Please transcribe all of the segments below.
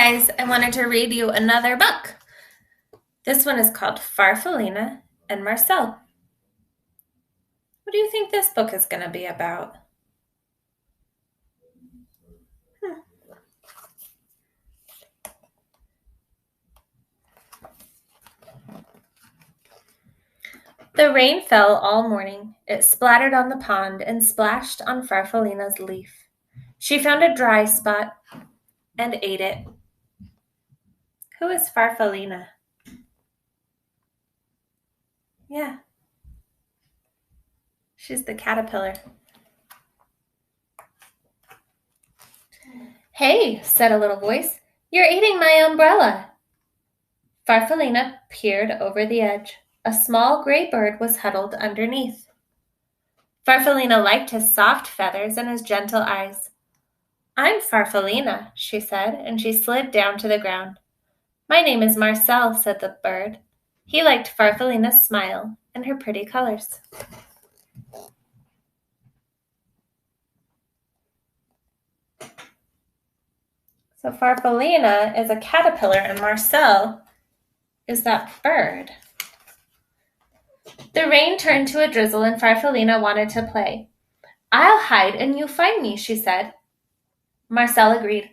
guys, I wanted to read you another book. This one is called Farfallina and Marcel. What do you think this book is going to be about? The rain fell all morning. It splattered on the pond and splashed on Farfallina's leaf. She found a dry spot and ate it. Who is Farfallina? Yeah, she's the caterpillar. Hey, said a little voice, you're eating my umbrella. Farfallina peered over the edge. A small gray bird was huddled underneath. Farfallina liked his soft feathers and his gentle eyes. I'm Farfallina, she said, and she slid down to the ground. My name is Marcel, said the bird. He liked Farfallina's smile and her pretty colors. So Farfallina is a caterpillar and Marcel is that bird. The rain turned to a drizzle and Farfallina wanted to play. I'll hide and you find me, she said. Marcel agreed.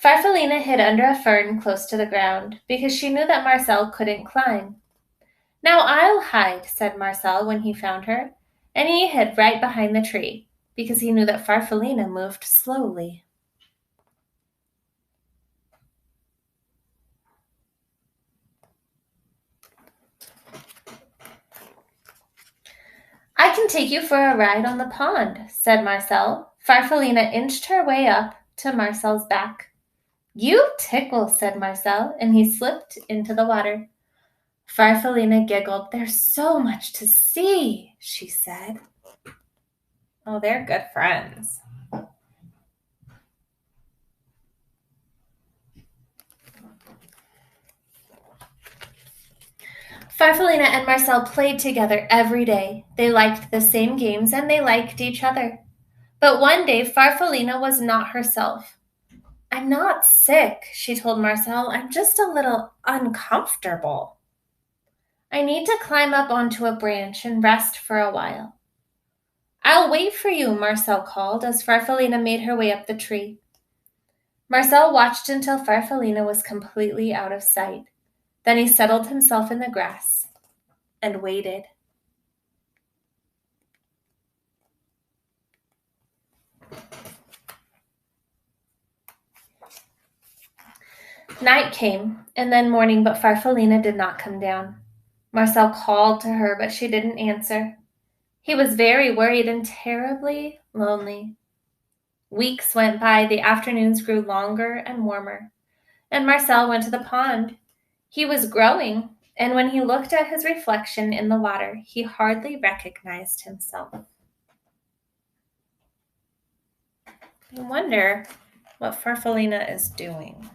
Farfallina hid under a fern close to the ground because she knew that Marcel couldn't climb. Now I'll hide, said Marcel when he found her, and he hid right behind the tree because he knew that Farfallina moved slowly. I can take you for a ride on the pond, said Marcel. Farfallina inched her way up to Marcel's back. You tickle, said Marcel, and he slipped into the water. Farfallina giggled. There's so much to see, she said. Oh, they're good friends. Farfallina and Marcel played together every day. They liked the same games and they liked each other. But one day, Farfallina was not herself. I'm not sick, she told Marcel. I'm just a little uncomfortable. I need to climb up onto a branch and rest for a while. I'll wait for you, Marcel called as Farfallina made her way up the tree. Marcel watched until Farfallina was completely out of sight. Then he settled himself in the grass and waited. Night came, and then morning, but Farfallina did not come down. Marcel called to her, but she didn't answer. He was very worried and terribly lonely. Weeks went by, the afternoons grew longer and warmer, and Marcel went to the pond. He was growing, and when he looked at his reflection in the water, he hardly recognized himself. I wonder what Farfallina is doing.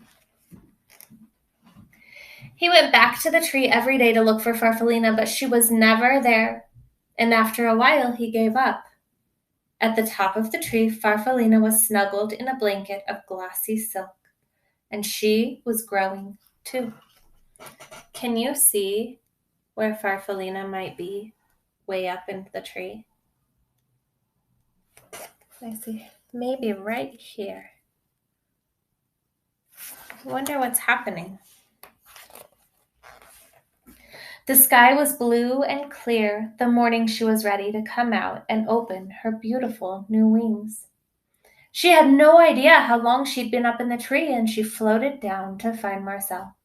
He went back to the tree every day to look for Farfallina, but she was never there, and after a while he gave up. At the top of the tree, Farfallina was snuggled in a blanket of glossy silk, and she was growing too. Can you see where Farfallina might be way up into the tree? I see, maybe right here. I wonder what's happening. The sky was blue and clear the morning she was ready to come out and open her beautiful new wings. She had no idea how long she'd been up in the tree, and she floated down to find Marcel.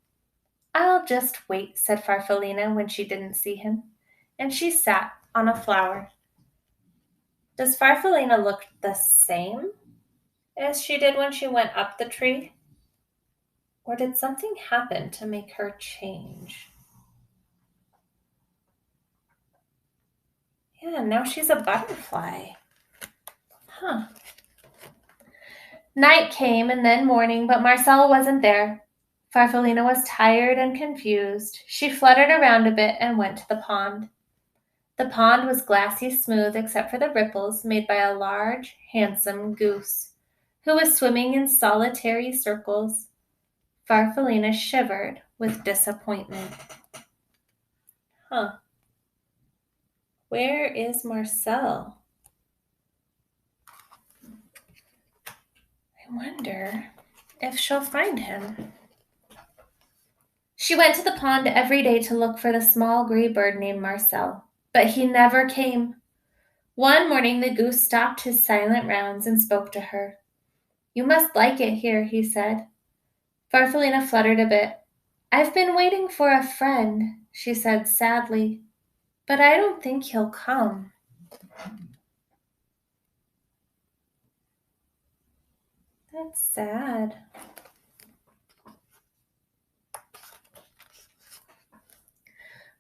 I'll just wait, said Farfallina when she didn't see him, and she sat on a flower. Does Farfallina look the same as she did when she went up the tree? Or did something happen to make her change? Yeah, now she's a butterfly. Huh. Night came and then morning, but Marcel wasn't there. Farfallina was tired and confused. She fluttered around a bit and went to the pond. The pond was glassy smooth except for the ripples made by a large, handsome goose, who was swimming in solitary circles. Farfalina shivered with disappointment. Huh. Where is Marcel? I wonder if she'll find him. She went to the pond every day to look for the small gray bird named Marcel, but he never came. One morning the goose stopped his silent rounds and spoke to her. "You must like it here," he said. Farfalina fluttered a bit. "I've been waiting for a friend," she said sadly, "but I don't think he'll come." That's sad.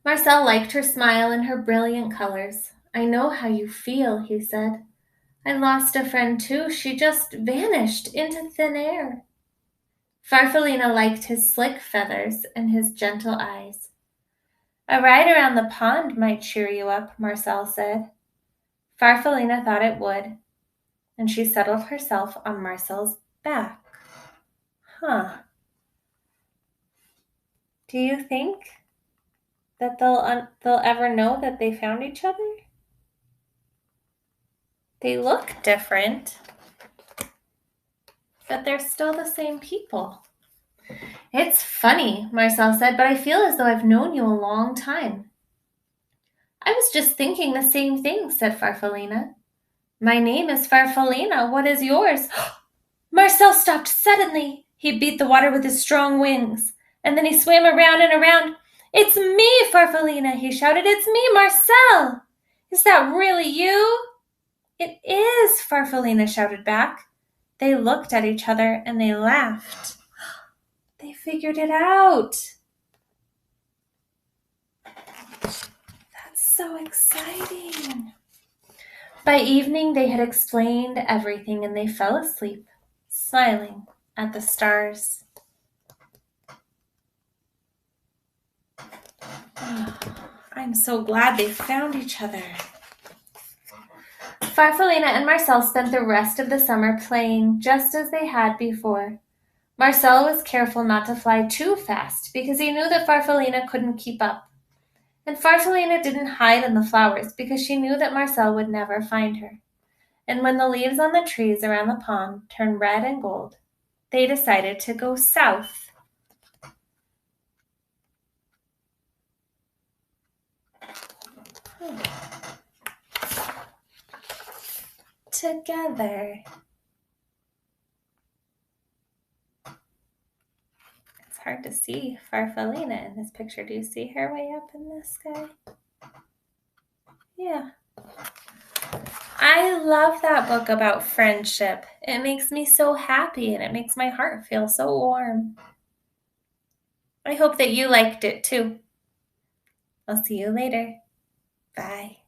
Marcel liked her smile and her brilliant colors. "I know how you feel," he said. "I lost a friend too. She just vanished into thin air." Farfalina liked his slick feathers and his gentle eyes. "A ride around the pond might cheer you up," Marcel said. Farfalina thought it would, and she settled herself on Marcel's back. Huh. Do you think that they'll ever know that they found each other? They look different, but they're still the same people. "It's funny," Marcel said, "but I feel as though I've known you a long time." "I was just thinking the same thing," said Farfalina. "My name is Farfalina. What is yours?" Marcel stopped suddenly. He beat the water with his strong wings, and then he swam around and around. "It's me, Farfalina," he shouted. "It's me, Marcel. Is that really you?" "It is," Farfalina shouted back. They looked at each other and they laughed. They figured it out. That's so exciting. By evening, they had explained everything and they fell asleep, smiling at the stars. Oh, I'm so glad they found each other. Farfalina and Marcel spent the rest of the summer playing just as they had before. Marcel was careful not to fly too fast because he knew that Farfalina couldn't keep up. And Farfalina didn't hide in the flowers because she knew that Marcel would never find her. And when the leaves on the trees around the pond turned red and gold, they decided to go south. Together. It's hard to see Farfalina in this picture. Do you see her way up in the sky? Yeah. I love that book about friendship. It makes me so happy and it makes my heart feel so warm. I hope that you liked it too. I'll see you later. Bye.